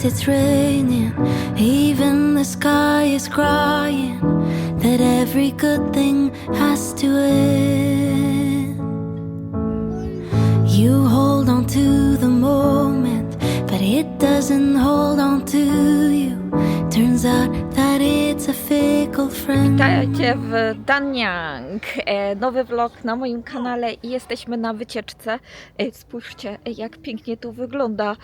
it's raining, even the sky is crying that every good thing has to end. You hold on to the moment, but it doesn't hold on to you. Turns out that it's a fickle friend. Witajcie w Danyang. Nowy vlog na moim kanale i jesteśmy na wycieczce. Spójrzcie, jak pięknie tu wygląda.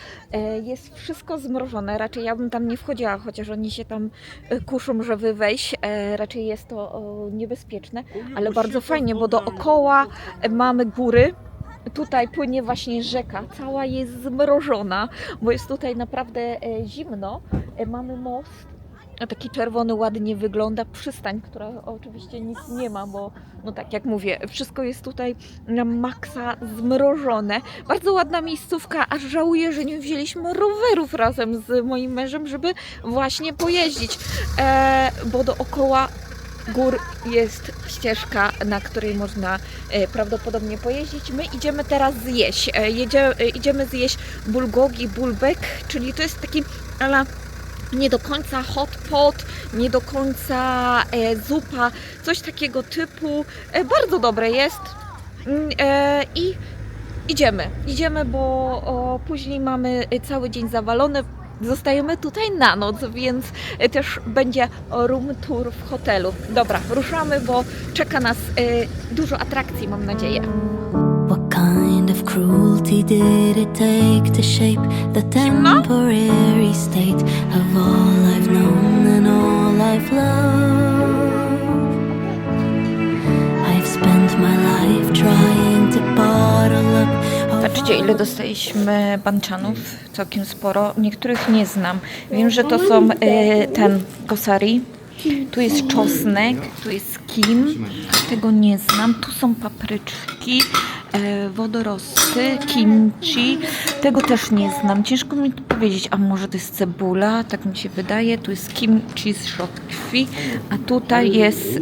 Jest wszystko zmrożone. Raczej ja bym tam nie wchodziła, chociaż oni się tam kuszą, żeby wejść. Raczej jest to niebezpieczne, ale bardzo fajnie, bo dookoła mamy góry. Tutaj płynie właśnie rzeka, cała jest zmrożona, bo jest tutaj naprawdę zimno. Mamy most, taki czerwony, ładnie wygląda, przystań, która oczywiście nic nie ma, bo no tak jak mówię, wszystko jest tutaj na maksa zmrożone. Bardzo ładna miejscówka, aż żałuję, że nie wzięliśmy rowerów razem z moim mężem, żeby właśnie pojeździć, bo dookoła gór jest ścieżka, na której można prawdopodobnie pojeździć. My idziemy teraz zjeść. Idziemy zjeść bulgogi, bulbek, czyli to jest taki nie do końca hot pot, nie do końca zupa, coś takiego typu. Bardzo dobre jest. I idziemy, bo później mamy cały dzień zawalony. Zostajemy tutaj na noc, więc też będzie room tour w hotelu. Dobra, ruszamy, bo czeka nas dużo atrakcji, mam nadzieję. What kind of cruelty did it take to shape the temporary state of all I've known and all I've loved? I've spent my life trying to bottle up. Patrzcie, ile dostaliśmy banchanów, całkiem sporo. Niektórych nie znam. Wiem, że to są ten kosari. Tu jest czosnek, tu jest kim, tego nie znam. Tu są papryczki, wodorosty, kimchi, tego też nie znam. Ciężko mi powiedzieć, a może to jest cebula, tak mi się wydaje. Tu jest kimchi z rzodkwi, a tutaj jest,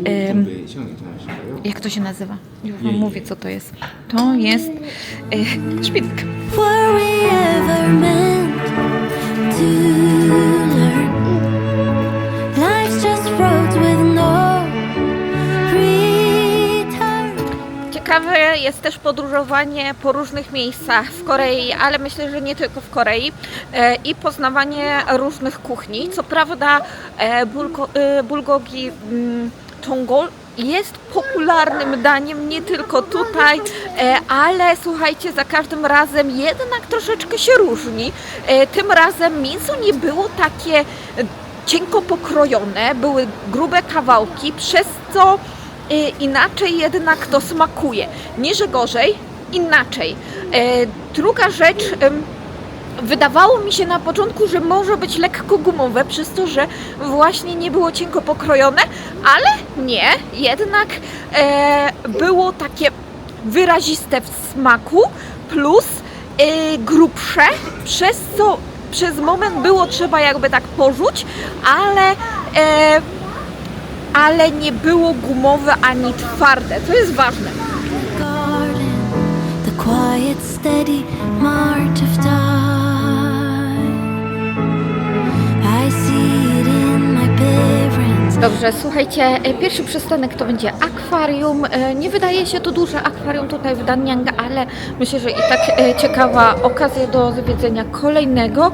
jak to się nazywa? Już wam mówię, co to jest. To jest szpinak. Were we ever meant to learn? Life's just roads with no return. Ciekawe jest też podróżowanie po różnych miejscach w Korei, ale myślę, że nie tylko w Korei, i poznawanie różnych kuchni. Co prawda bulgogi Chongol jest popularnym daniem nie tylko tutaj, ale słuchajcie, za każdym razem jednak troszeczkę się różni. Tym razem mięso nie było takie cienko pokrojone, były grube kawałki, przez co inaczej jednak to smakuje. Nie, że gorzej, inaczej. Druga rzecz, wydawało mi się na początku, że może być lekko gumowe, przez to, że właśnie nie było cienko pokrojone, ale nie, jednak było takie wyraziste w smaku, plus grubsze, przez co przez moment było trzeba jakby tak porzuć, ale nie było gumowe ani twarde, to jest ważne. Garden, the quiet, steady march of time. I see it in my parents. Dobrze, słuchajcie, pierwszy przystanek to będzie akwarium. Nie wydaje się to duże akwarium tutaj w Danyang, ale myślę, że i tak ciekawa okazja do zwiedzenia kolejnego.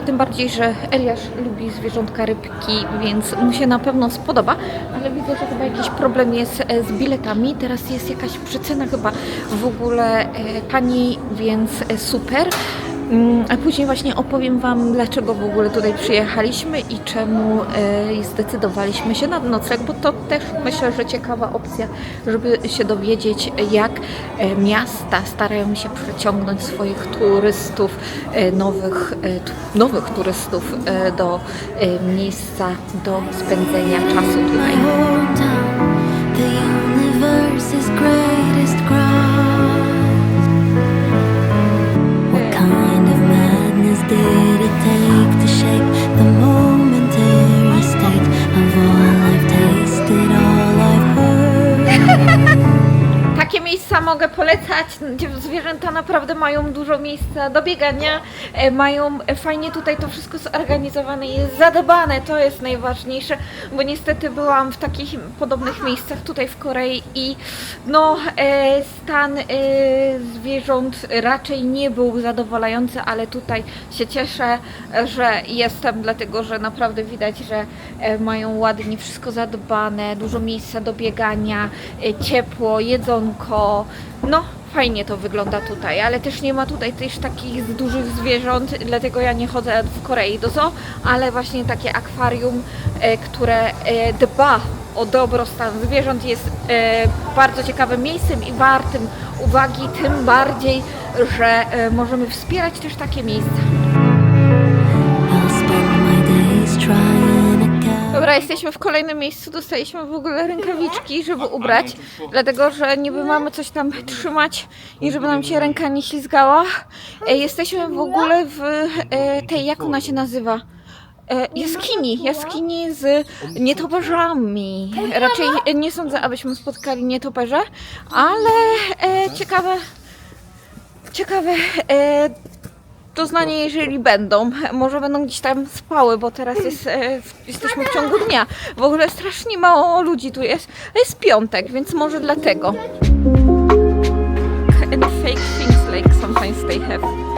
Tym bardziej, że Eliasz lubi zwierzątka, rybki, więc mu się na pewno spodoba, ale widzę, że chyba jakiś problem jest z biletami. Teraz jest jakaś przecena chyba w ogóle taniej, więc super. A później właśnie opowiem Wam, dlaczego w ogóle tutaj przyjechaliśmy i czemu zdecydowaliśmy się na nocleg, bo to też myślę, że ciekawa opcja, żeby się dowiedzieć, jak miasta starają się przyciągnąć swoich turystów, nowych turystów do miejsca do spędzenia czasu tutaj. The universe's greatest crowd. What kind of madness did it take to shape the momentary state of all I've tasted, all I've heard? Takie miejsca mogę polecać. Zwierzęta naprawdę mają dużo miejsca do biegania, mają fajnie tutaj to wszystko zorganizowane, jest zadbane, to jest najważniejsze, bo niestety byłam w takich podobnych miejscach tutaj w Korei i no stan zwierząt raczej nie był zadowalający, ale tutaj się cieszę, że jestem, dlatego że naprawdę widać, że mają ładnie wszystko zadbane, dużo miejsca do biegania, ciepło, jedzonko, no fajnie to wygląda tutaj, ale też nie ma tutaj też takich dużych zwierząt, dlatego ja nie chodzę w Korei do zoo, ale właśnie takie akwarium, które dba o dobrostan zwierząt, jest bardzo ciekawym miejscem i wartym uwagi, tym bardziej, że możemy wspierać też takie miejsca. I'll spend my days trying to get Dobra, jesteśmy w kolejnym miejscu, dostaliśmy w ogóle rękawiczki, żeby ubrać, dlatego że niby mamy coś tam trzymać i żeby nam się ręka nie ślizgała. Jesteśmy w ogóle w tej, jak ona się nazywa? Jaskini z nietoperzami. Raczej nie sądzę, abyśmy spotkali nietoperze, ale ciekawe doznanie, jeżeli będą. Może będą gdzieś tam spały, bo teraz jesteśmy w ciągu dnia. W ogóle strasznie mało ludzi tu jest. Jest piątek, więc może dlatego. And fake things like sometimes they have.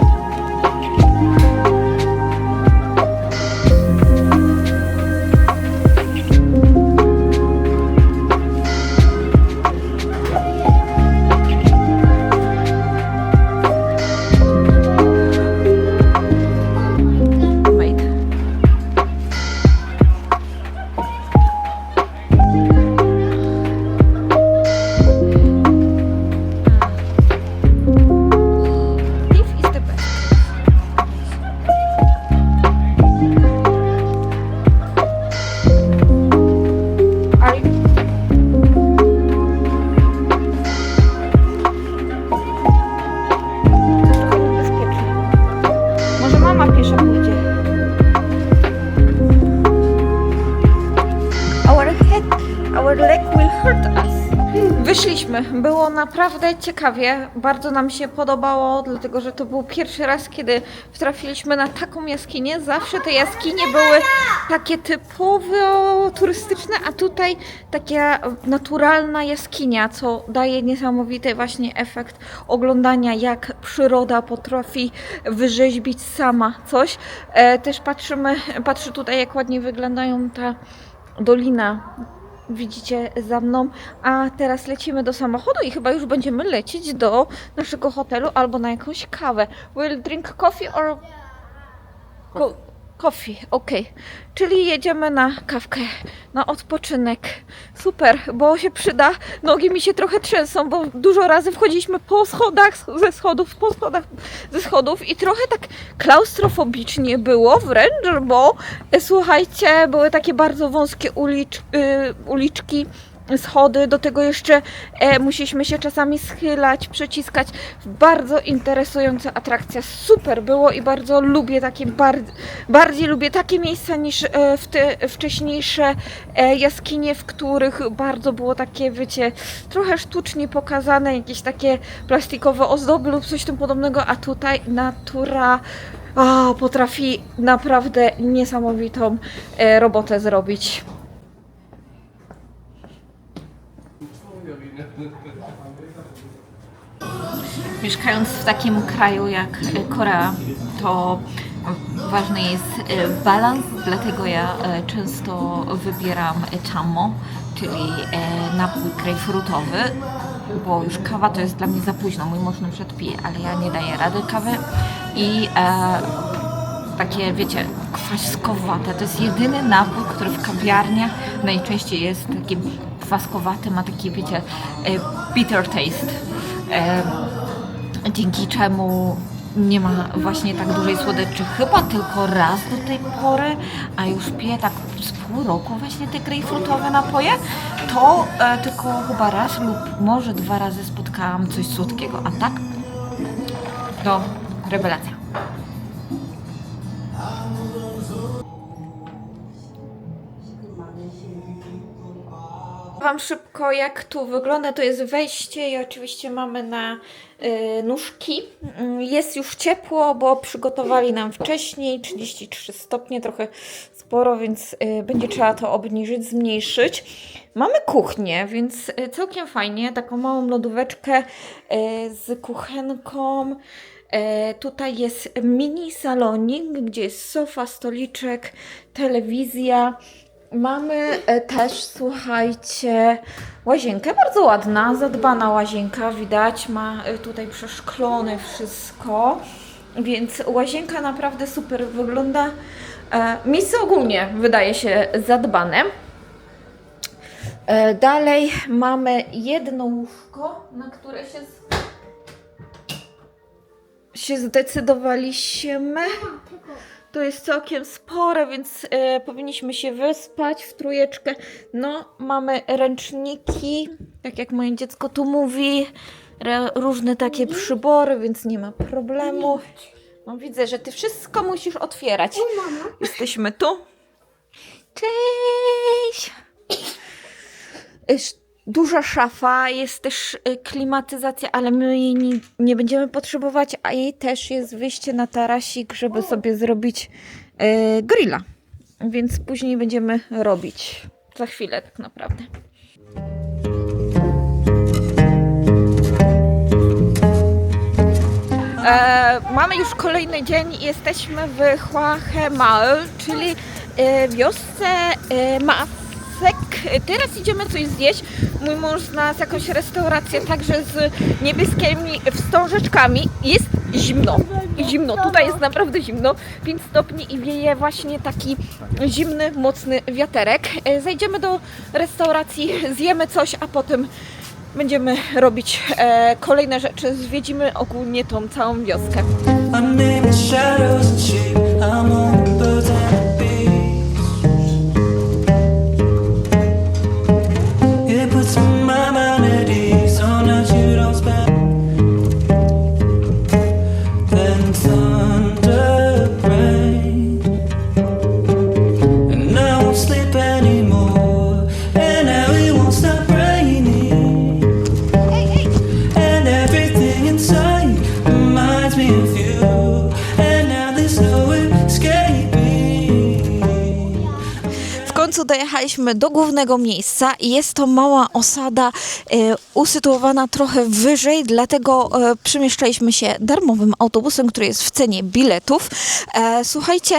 Our leg will hurt us. Wyszliśmy, było naprawdę ciekawie, bardzo nam się podobało, dlatego że to był pierwszy raz, kiedy trafiliśmy na taką jaskinię. Zawsze te jaskinie były takie typowo turystyczne, a tutaj taka naturalna jaskinia, co daje niesamowity właśnie efekt oglądania, jak przyroda potrafi wyrzeźbić sama coś. Też patrzę tutaj, jak ładnie wyglądają ta dolina. Widzicie za mną, a teraz lecimy do samochodu i chyba już będziemy lecieć do naszego hotelu albo na jakąś kawę. We'll drink coffee or... Coffee, ok. Czyli jedziemy na kawkę, na odpoczynek. Super, bo się przyda. Nogi mi się trochę trzęsą, bo dużo razy wchodziliśmy po schodach, ze schodów i trochę tak klaustrofobicznie było wręcz, bo słuchajcie, były takie bardzo wąskie uliczki, schody, do tego jeszcze musieliśmy się czasami schylać, przeciskać. Bardzo interesująca atrakcja, super było i bardzo lubię takie, bardziej lubię takie miejsca niż w te wcześniejsze jaskinie, w których bardzo było takie, wiecie, trochę sztucznie pokazane, jakieś takie plastikowe ozdoby lub coś tym podobnego, a tutaj natura potrafi naprawdę niesamowitą robotę zrobić. Mieszkając w takim kraju jak Korea, to ważny jest balans, dlatego ja często wybieram chammo, czyli napój grejpfrutowy, bo już kawa to jest dla mnie za późno, mój mąż na przykład pije, ale ja nie daję rady kawy i takie, wiecie, kwaskowate. To jest jedyny napój, który w kawiarniach najczęściej jest taki kwaskowaty, ma taki, wiecie, bitter taste. Dzięki czemu nie ma właśnie tak dużej słodyczy. Chyba tylko raz do tej pory, a już piję tak z pół roku właśnie te grejpfrutowe napoje, to tylko chyba raz lub może 2 razy spotkałam coś słodkiego, a tak to rewelacja. Wam szybko, jak tu wygląda. To jest wejście i oczywiście mamy na nóżki. Jest już ciepło, bo przygotowali nam wcześniej 33 stopnie, trochę sporo, więc będzie trzeba to obniżyć, zmniejszyć. Mamy kuchnię, więc całkiem fajnie. Taką małą lodóweczkę z kuchenką. Tutaj jest mini salonik, gdzie jest sofa, stoliczek, telewizja. Mamy też, słuchajcie, łazienkę, bardzo ładna, zadbana łazienka, widać, ma tutaj przeszklone wszystko, więc łazienka naprawdę super wygląda. Miejsce ogólnie wydaje się zadbane. Dalej mamy jedno łóżko, na które się zdecydowaliśmy. To jest całkiem spore, więc powinniśmy się wyspać w trójeczkę. No, mamy ręczniki, tak jak moje dziecko tu mówi, różne takie przybory, więc nie ma problemu. No, widzę, że ty wszystko musisz otwierać. Jesteśmy tu. Cześć! Duża szafa, jest też klimatyzacja, ale my jej nie będziemy potrzebować, a jej też jest wyjście na tarasik, żeby sobie zrobić grilla. Więc później będziemy robić. Za chwilę tak naprawdę. Mamy już kolejny dzień i jesteśmy w Huahemal, czyli wiosce Masek. Teraz idziemy coś zjeść. Mój mąż znalazł jakąś restaurację także z niebieskimi wstążeczkami. Jest zimno. Zimno. Tutaj jest naprawdę zimno. 5 stopni i wieje właśnie taki zimny, mocny wiaterek. Zajdziemy do restauracji, zjemy coś, a potem będziemy robić kolejne rzeczy. Zwiedzimy ogólnie tą całą wioskę. Dojechaliśmy do głównego miejsca i jest to mała osada usytuowana trochę wyżej, dlatego przemieszczaliśmy się darmowym autobusem, który jest w cenie biletów. Słuchajcie,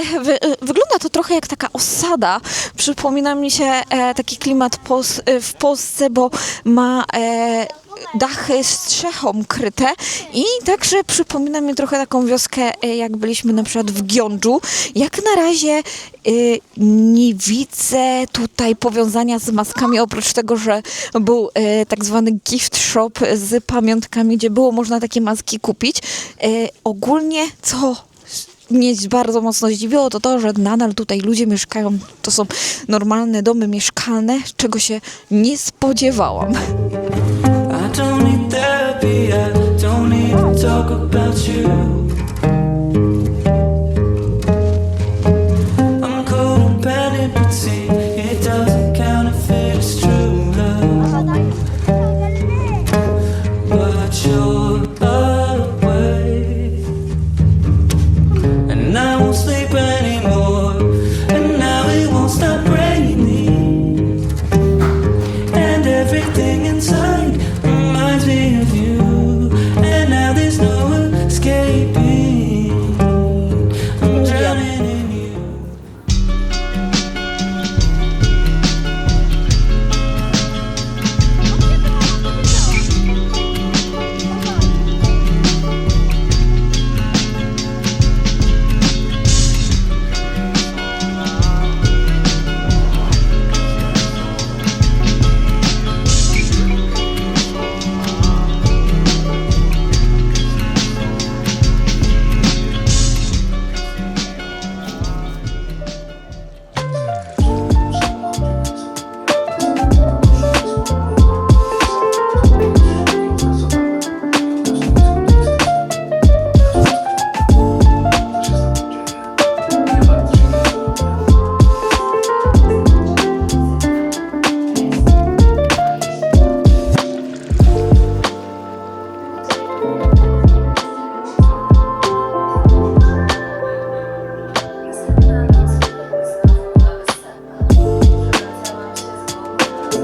wygląda to trochę jak taka osada. Przypomina mi się taki klimat w Polsce, bo ma dachy strzechą kryte i także przypomina mi trochę taką wioskę, jak byliśmy na przykład w Gyeongju. Jak na razie nie widzę tutaj powiązania z maskami, oprócz tego, że był tak zwany gift shop z pamiątkami, gdzie było można takie maski kupić. Ogólnie, co mnie bardzo mocno zdziwiło, to to, że nadal tutaj ludzie mieszkają. To są normalne domy mieszkalne, czego się nie spodziewałam. I don't need therapy, I don't need to talk about you. I'm codependent, but see, it doesn't count if it's true love. But you're away, and I won't sleep anymore, and now it won't stop raining, and everything inside reminds me of you, and now there's no escaping. I'm drowning in you. Przy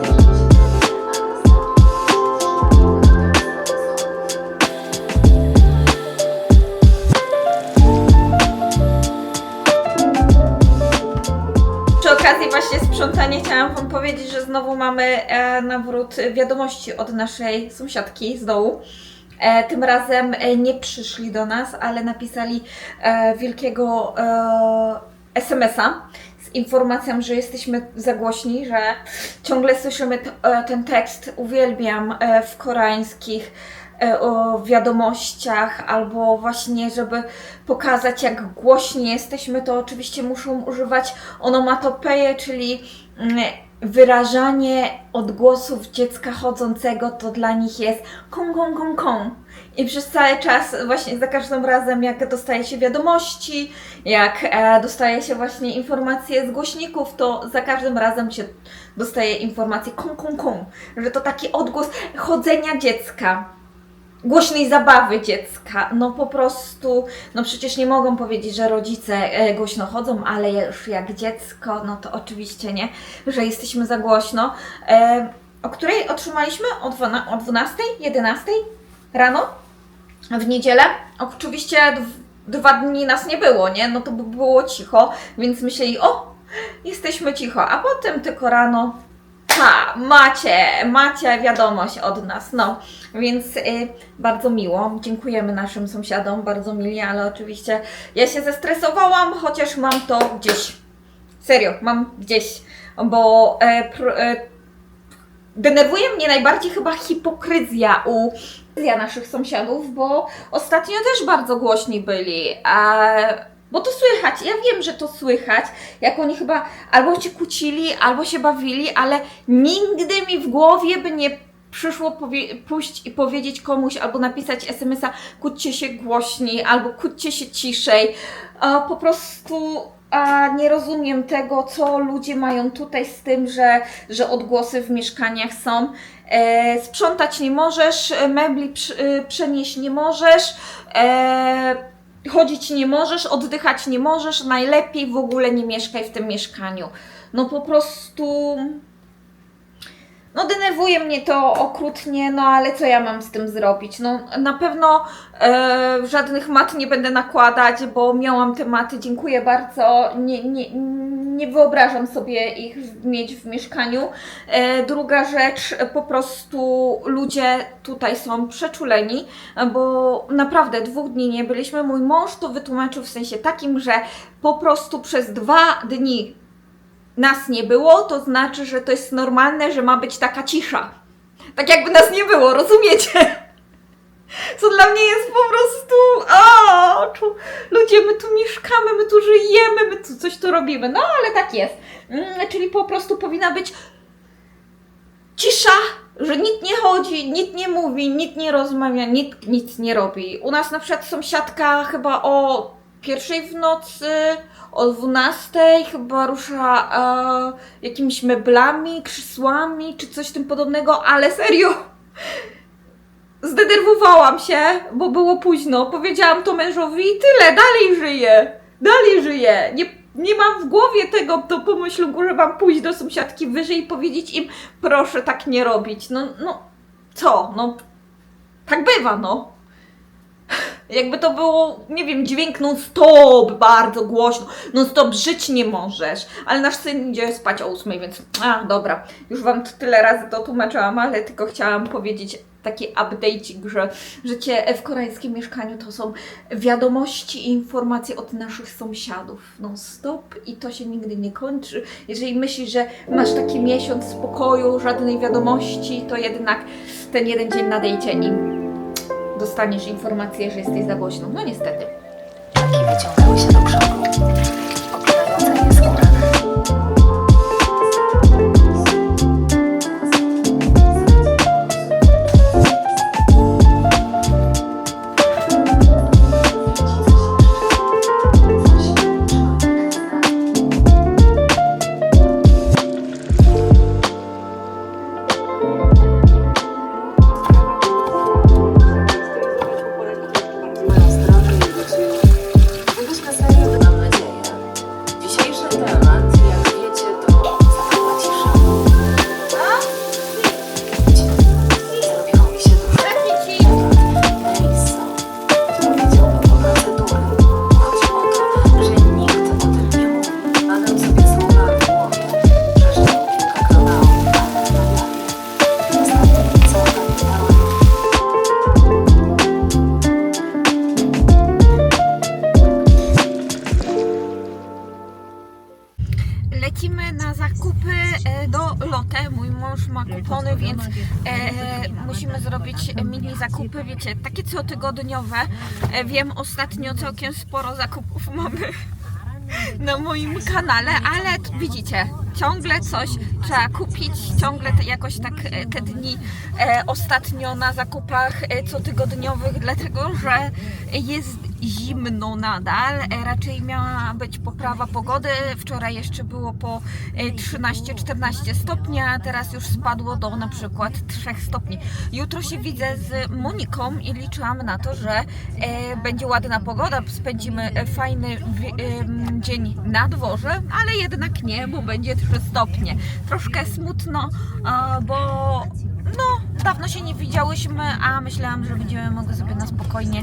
okazji właśnie sprzątania chciałam Wam powiedzieć, że znowu mamy nawrót wiadomości od naszej sąsiadki z dołu. Tym razem nie przyszli do nas, ale napisali wielkiego SMS-a z informacją, że jesteśmy za głośni, że ciągle słyszymy ten tekst. Uwielbiam w koreańskich wiadomościach, albo właśnie, żeby pokazać, jak głośni jesteśmy, to oczywiście muszą używać onomatopeje, czyli wyrażanie odgłosów dziecka chodzącego, to dla nich jest kong, kong, kong, kong. I przez cały czas, właśnie za każdym razem, jak dostaje się wiadomości, jak dostaje się właśnie informacje z głośników, to za każdym razem się dostaje informacje kong, kong, kong, że to taki odgłos chodzenia dziecka, głośnej zabawy dziecka. No po prostu, no przecież nie mogą powiedzieć, że rodzice głośno chodzą, ale już jak dziecko, no to oczywiście nie, że jesteśmy za głośno. O której otrzymaliśmy? O 12, 11 rano w niedzielę. Oczywiście 2 dni nas nie było, nie? No to by było cicho, więc myśleli, o, jesteśmy cicho, a potem tylko rano macie wiadomość od nas, no, więc bardzo miło, dziękujemy naszym sąsiadom, bardzo mili, ale oczywiście ja się zestresowałam, chociaż mam to gdzieś, serio, mam gdzieś, bo denerwuje mnie najbardziej chyba hipokryzja naszych sąsiadów, bo ostatnio też bardzo głośni byli, bo to słychać, ja wiem, że to słychać, jak oni chyba albo się kłócili, albo się bawili, ale nigdy mi w głowie by nie przyszło pójść i powiedzieć komuś, albo napisać SMS-a, kłóćcie się głośniej, albo kłóćcie się ciszej. Po prostu nie rozumiem tego, co ludzie mają tutaj z tym, że odgłosy w mieszkaniach są. Sprzątać nie możesz, mebli przenieść nie możesz, chodzić nie możesz, oddychać nie możesz, najlepiej w ogóle nie mieszkaj w tym mieszkaniu. No po prostu, no denerwuje mnie to okrutnie, no ale co ja mam z tym zrobić? No na pewno żadnych mat nie będę nakładać, bo miałam te maty, dziękuję bardzo, nie wyobrażam sobie ich mieć w mieszkaniu. Druga rzecz, po prostu ludzie tutaj są przeczuleni, bo naprawdę 2 dni nie byliśmy. Mój mąż to wytłumaczył w sensie takim, że po prostu przez 2 dni nas nie było, to znaczy, że to jest normalne, że ma być taka cisza. Tak jakby nas nie było, rozumiecie? Co dla mnie jest po prostu... ludzie, my tu mieszkamy, my tu żyjemy, my tu coś tu robimy. No, ale tak jest. Czyli po prostu powinna być cisza, że nikt nie chodzi, nikt nie mówi, nikt nie rozmawia, nikt nic nie robi. U nas na przykład sąsiadka chyba o 1 w nocy, o 12 chyba rusza jakimiś meblami, krzesłami czy coś tym podobnego, ale serio zdenerwowałam się, bo było późno. Powiedziałam to mężowi i tyle, dalej żyję. Nie mam w głowie tego do pomyślu, że mam pójść do sąsiadki wyżej i powiedzieć im, proszę tak nie robić. No co? No tak bywa, no. Jakby to było, nie wiem, dźwięk non-stop, bardzo głośno, non-stop żyć nie możesz, ale nasz syn idzie spać o 8, więc dobra, już Wam tyle razy to tłumaczyłam, ale tylko chciałam powiedzieć taki update'ik, że życie w koreańskim mieszkaniu to są wiadomości i informacje od naszych sąsiadów non-stop i to się nigdy nie kończy. Jeżeli myślisz, że masz taki miesiąc spokoju, żadnej wiadomości, to jednak ten jeden dzień nadejdzie i dostaniesz informację, że jesteś za głośną. No niestety. I wyciągały się do krzaku, oglądające je z góry. Moją stronę nie widzieli. Byliśmy serio, mam nadzieję. kupony, więc musimy zrobić mini zakupy, wiecie, takie cotygodniowe. Wiem, ostatnio całkiem sporo zakupów mamy na moim kanale, ale widzicie, ciągle coś trzeba kupić, ciągle jakoś tak te dni ostatnio na zakupach cotygodniowych, dlatego że jest zimno nadal, raczej miała być poprawa pogody, wczoraj jeszcze było po 13-14 stopni, a teraz już spadło do na przykład 3 stopni. Jutro się widzę z Moniką i liczyłam na to, że będzie ładna pogoda, spędzimy fajny dzień na dworze, ale jednak nie, bo będzie 3 stopnie. Troszkę smutno, bo no, dawno się nie widziałyśmy, a myślałam, że będziemy mogły sobie na spokojnie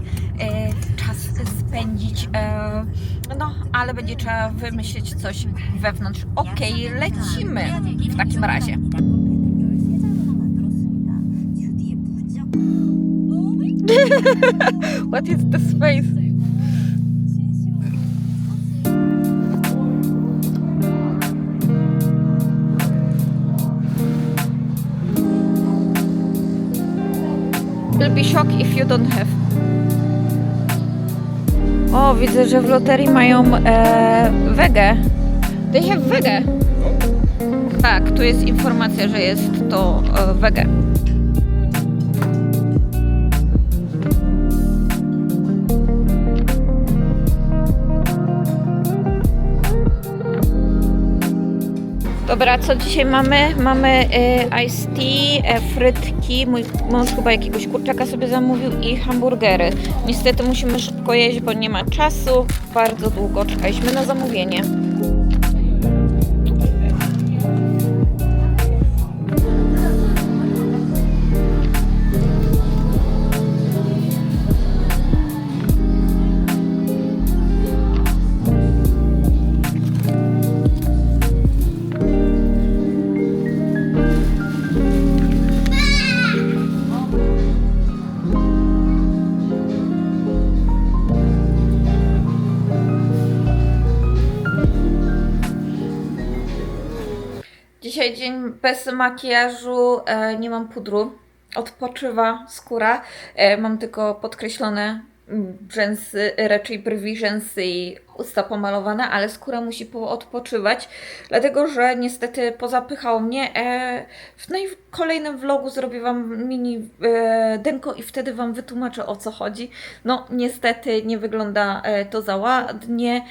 czas spędzić. No, ale będzie trzeba wymyślić coś wewnątrz. Okej, lecimy w takim razie. What is this face? Will be shocked if you don't have. O, widzę, że w loterii mają wege. They have wege. Tak, tu jest informacja, że jest to wege. Dobra, co dzisiaj mamy? Mamy iced tea, frytki, mój mąż chyba jakiegoś kurczaka sobie zamówił i hamburgery. Niestety musimy szybko jeść, bo nie ma czasu. Bardzo długo czekaliśmy na zamówienie. Dzisiaj dzień bez makijażu, nie mam pudru, odpoczywa skóra, mam tylko podkreślone rzęsy, raczej brwi, rzęsy i usta pomalowane, ale skóra musi odpoczywać, dlatego że niestety pozapychało mnie. W kolejnym vlogu zrobię Wam mini denko i wtedy Wam wytłumaczę, o co chodzi. No niestety nie wygląda to za ładnie,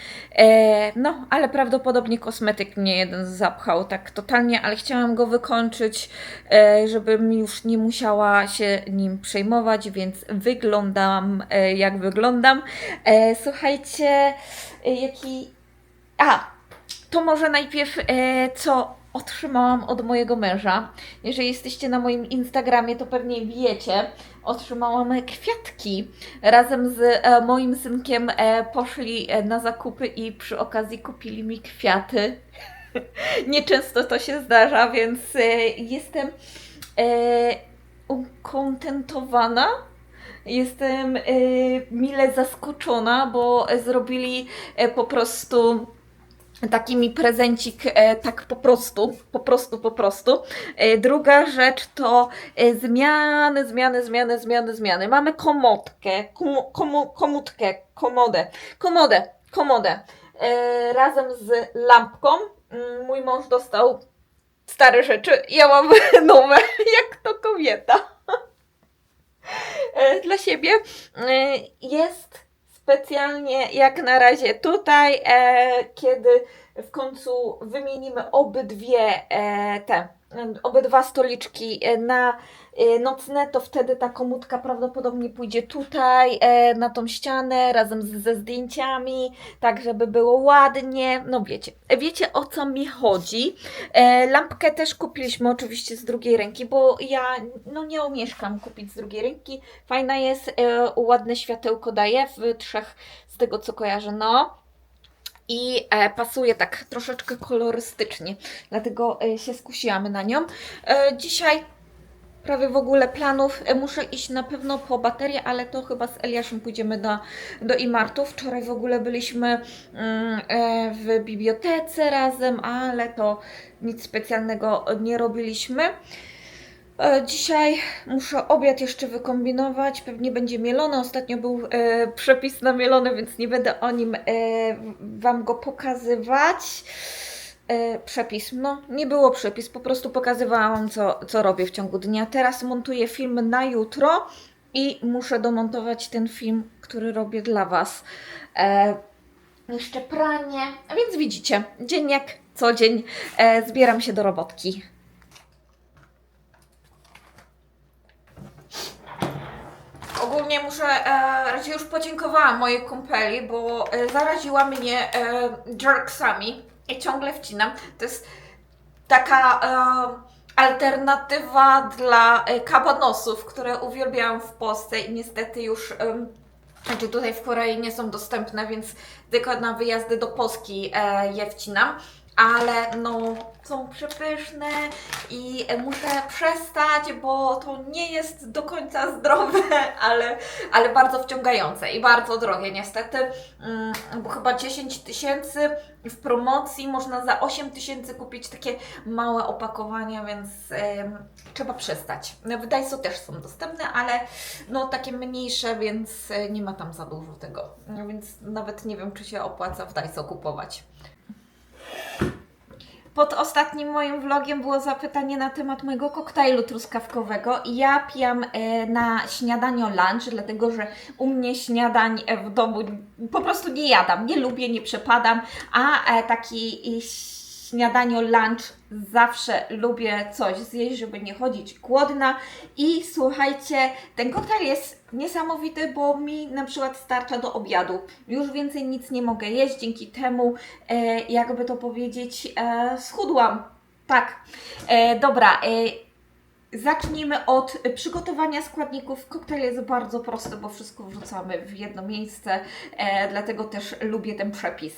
no ale prawdopodobnie kosmetyk mnie jeden zapchał tak totalnie, ale chciałam go wykończyć, żebym już nie musiała się nim przejmować, więc wyglądam jak wyglądam. Słuchajcie, to może najpierw co otrzymałam od mojego męża. Jeżeli jesteście na moim Instagramie, to pewnie wiecie, otrzymałam kwiatki. Razem z moim synkiem poszli na zakupy i przy okazji kupili mi kwiaty. Nieczęsto to się zdarza, więc jestem ukontentowana. Jestem mile zaskoczona, bo zrobili po prostu taki mi prezencik, tak po prostu. Druga rzecz to zmiany. Mamy komodę razem z lampką. Mój mąż dostał stare rzeczy, ja mam nowe, jak to kobieta. Dla siebie jest specjalnie jak na razie tutaj, kiedy w końcu wymienimy obydwa stoliczki na nocne, to wtedy ta komódka prawdopodobnie pójdzie tutaj, na tą ścianę, razem ze zdjęciami, tak żeby było ładnie. No wiecie o co mi chodzi. Lampkę też kupiliśmy oczywiście z drugiej ręki, bo ja no nie omieszkam kupić z drugiej ręki. Fajna jest, ładne światełko daje w 3 z tego co kojarzę, no. I pasuje tak troszeczkę kolorystycznie, dlatego się skusiłam na nią. Dzisiaj prawie w ogóle planów, muszę iść na pewno po baterię, ale to chyba z Eliaszem pójdziemy do Imartu. Wczoraj w ogóle byliśmy w bibliotece razem, ale to nic specjalnego nie robiliśmy. Dzisiaj muszę obiad jeszcze wykombinować, pewnie będzie mielony. Ostatnio był przepis na mielony, więc nie będę o nim Wam go pokazywać. Przepis, no nie było przepis, po prostu pokazywałam co robię w ciągu dnia. Teraz montuję film na jutro i muszę domontować ten film, który robię dla Was. Jeszcze pranie, a więc widzicie, dzień jak co dzień zbieram się do robotki. Ogólnie muszę, raczej już podziękowałam mojej kumpeli, bo zaraziła mnie jerksami i ciągle wcinam. To jest taka alternatywa dla kabanosów, które uwielbiałam w Polsce i niestety już znaczy tutaj w Korei nie są dostępne, więc tylko na wyjazdy do Polski je wcinam. Ale no, są przepyszne i muszę przestać, bo to nie jest do końca zdrowe, ale bardzo wciągające i bardzo drogie niestety, bo chyba 10 000 w promocji można za 8 000 kupić takie małe opakowania, więc trzeba przestać. W Daiso też są dostępne, ale no takie mniejsze, więc nie ma tam za dużo tego, więc nawet nie wiem, czy się opłaca w Daiso kupować. Pod ostatnim moim vlogiem było zapytanie na temat mojego koktajlu truskawkowego i ja pijam na śniadanie lunch, dlatego że u mnie śniadań w domu po prostu nie jadam, nie lubię, nie przepadam, a taki śniadanie lunch zawsze lubię coś zjeść, żeby nie chodzić głodna i słuchajcie, ten koktajl jest niesamowity, bo mi na przykład starcza do obiadu. Już więcej nic nie mogę jeść, dzięki temu jakby to powiedzieć schudłam. Tak, dobra. Zacznijmy od przygotowania składników. Koktajl jest bardzo prosty, bo wszystko wrzucamy w jedno miejsce, dlatego też lubię ten przepis.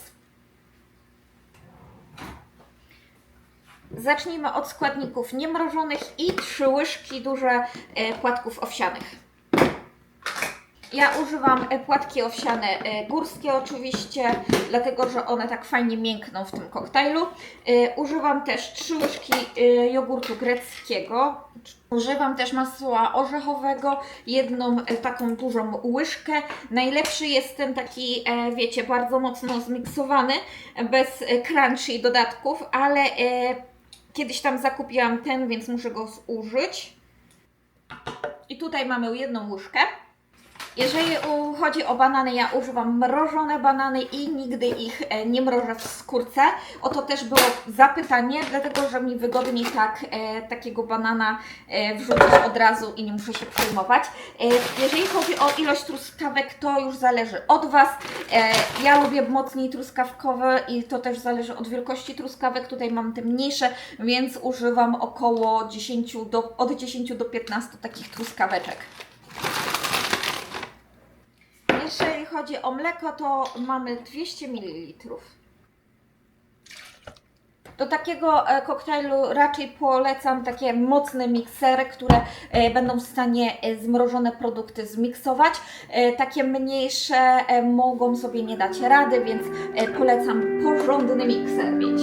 Zacznijmy od składników niemrożonych i 3 łyżki duże płatków owsianych. Ja używam płatki owsiane górskie oczywiście, dlatego że one tak fajnie miękną w tym koktajlu. Używam też 3 łyżki jogurtu greckiego. Używam też masła orzechowego, jedną taką dużą łyżkę. Najlepszy jest ten taki, wiecie, bardzo mocno zmiksowany, bez crunchy dodatków, ale kiedyś tam zakupiłam ten, więc muszę go zużyć. I tutaj mamy 1 łyżkę. Jeżeli chodzi o banany, ja używam mrożone banany i nigdy ich nie mrożę w skórce. O to też było zapytanie, dlatego że mi wygodniej tak takiego banana wrzucić od razu i nie muszę się przejmować. Jeżeli chodzi o ilość truskawek, to już zależy od Was. Ja lubię mocniej truskawkowe i to też zależy od wielkości truskawek. Tutaj mam te mniejsze, więc używam około od 10 do 15 takich truskaweczek. Jeżeli chodzi o mleko, to mamy 200 ml. Do takiego koktajlu raczej polecam takie mocne miksery, które będą w stanie zmrożone produkty zmiksować. Takie mniejsze mogą sobie nie dać rady, więc polecam porządny mikser mieć.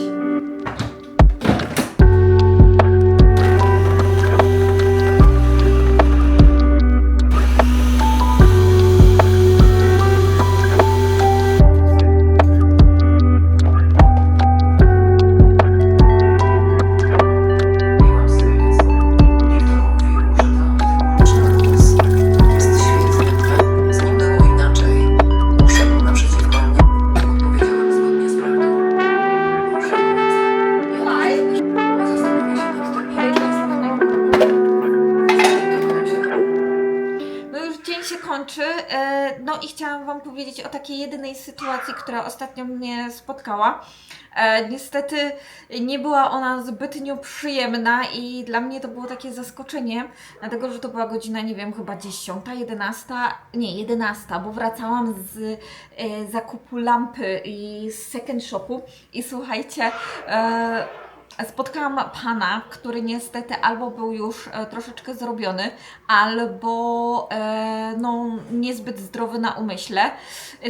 No i chciałam Wam powiedzieć o takiej jedynej sytuacji, która ostatnio mnie spotkała. Niestety nie była ona zbytnio przyjemna i dla mnie to było takie zaskoczenie, dlatego że to była godzina, nie wiem, chyba 10, 11, nie 11, bo wracałam z zakupu lampy i z second shopu i słuchajcie, spotkałam pana, który niestety albo był już troszeczkę zrobiony, albo no, niezbyt zdrowy na umyśle.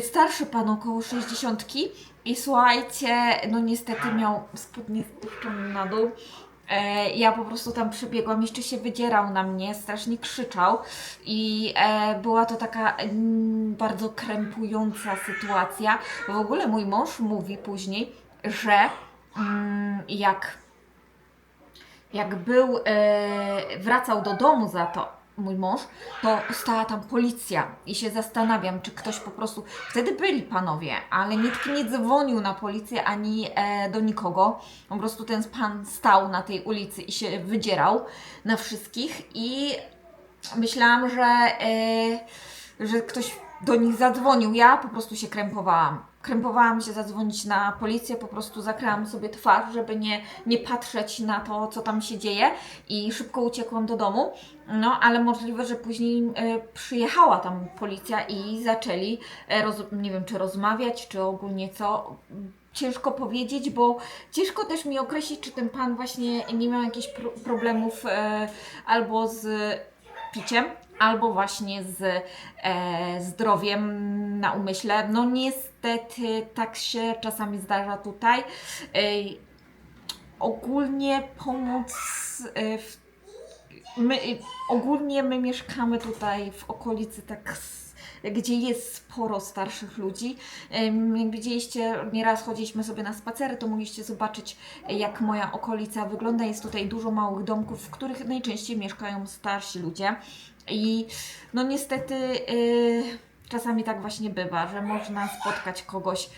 Starszy pan, około 60 i słuchajcie, no niestety miał spodnie spuszczone na dół Ja po prostu tam przybiegłam, jeszcze się wydzierał na mnie, strasznie krzyczał i była to taka bardzo krępująca sytuacja. W ogóle mój mąż mówi później, że jak był, wracał do domu za to, mój mąż, to stała tam policja i się zastanawiam, czy ktoś po prostu, wtedy byli panowie, ale nikt nie dzwonił na policję ani do nikogo, po prostu ten pan stał na tej ulicy i się wydzierał na wszystkich i myślałam, że ktoś do nich zadzwonił. Ja po prostu się krępowałam. Krępowałam się zadzwonić na policję, po prostu zakryłam sobie twarz, żeby nie patrzeć na to, co tam się dzieje i szybko uciekłam do domu. No, ale możliwe, że później przyjechała tam policja i zaczęli, nie wiem, czy rozmawiać, czy ogólnie co. Ciężko powiedzieć, bo ciężko też mi określić, czy ten pan właśnie nie miał jakichś problemów albo z piciem, albo właśnie z zdrowiem na umyśle. No niestety tak się czasami zdarza tutaj. Ogólnie pomoc ogólnie my mieszkamy tutaj w okolicy gdzie jest sporo starszych ludzi. Jak widzieliście, nieraz chodziliśmy sobie na spacery, to mogliście zobaczyć, jak moja okolica wygląda. Jest tutaj dużo małych domków, w których najczęściej mieszkają starsi ludzie. I no niestety czasami tak właśnie bywa, że można spotkać kogoś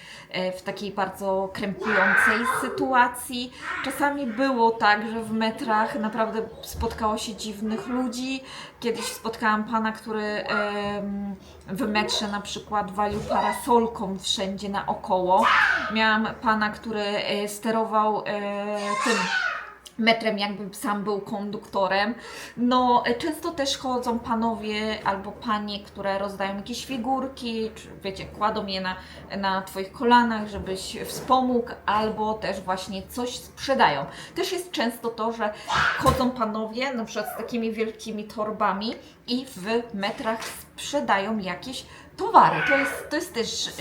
w takiej bardzo krępującej sytuacji. Czasami było tak, że w metrach naprawdę spotkało się dziwnych ludzi. Kiedyś spotkałam pana, który w metrze na przykład walił parasolką wszędzie naokoło. Miałam pana, który sterował tym metrem, jakby sam był konduktorem. No, często też chodzą panowie albo panie, które rozdają jakieś figurki, czy wiecie, kładą je na Twoich kolanach, żebyś wspomógł, albo też właśnie coś sprzedają. Też jest często to, że chodzą panowie, na przykład z takimi wielkimi torbami i w metrach sprzedają jakieś towary. To jest też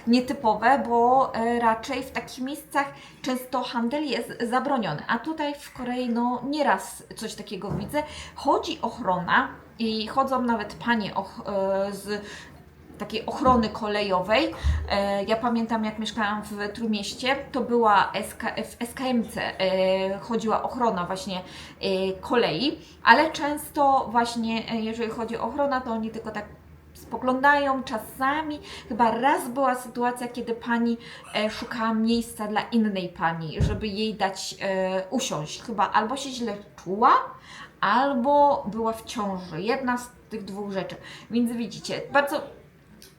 nietypowe, bo raczej w takich miejscach często handel jest zabroniony. A tutaj w Korei no nieraz coś takiego widzę. Chodzi ochrona i chodzą nawet panie z takiej ochrony kolejowej. Ja pamiętam, jak mieszkałam w Trójmieście, to była w SKMC chodziła ochrona właśnie kolei, ale często właśnie jeżeli chodzi o ochronę, to oni tylko tak spoglądają czasami. Chyba raz była sytuacja, kiedy pani szukała miejsca dla innej pani, żeby jej dać usiąść. Chyba albo się źle czuła, albo była w ciąży. Jedna z tych dwóch rzeczy. Więc widzicie, bardzo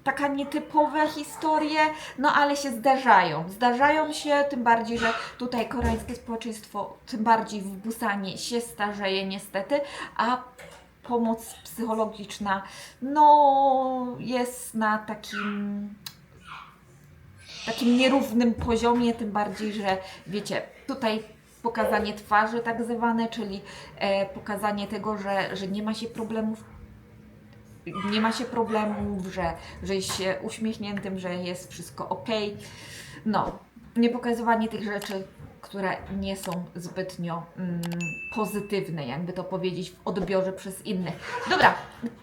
taka nietypowe historie, no ale się zdarzają. Zdarzają się, tym bardziej, że tutaj koreańskie społeczeństwo, tym bardziej w Busanie się starzeje niestety, a pomoc psychologiczna no jest na takim nierównym poziomie, tym bardziej, że wiecie, tutaj pokazanie twarzy tak zwane, czyli pokazanie tego, że nie ma się problemów, że jest się uśmiechniętym, że jest wszystko ok. No, nie pokazywanie tych rzeczy, które nie są zbytnio pozytywne, jakby to powiedzieć, w odbiorze przez innych. Dobra,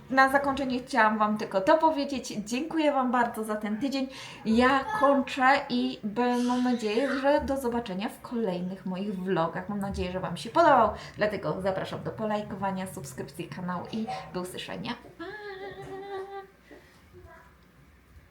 na zakończenie chciałam Wam tylko to powiedzieć. Dziękuję Wam bardzo za ten tydzień. Ja kończę i mam nadzieję, że do zobaczenia w kolejnych moich vlogach. Mam nadzieję, że Wam się podobał, dlatego zapraszam do polajkowania, subskrypcji kanału i do usłyszenia.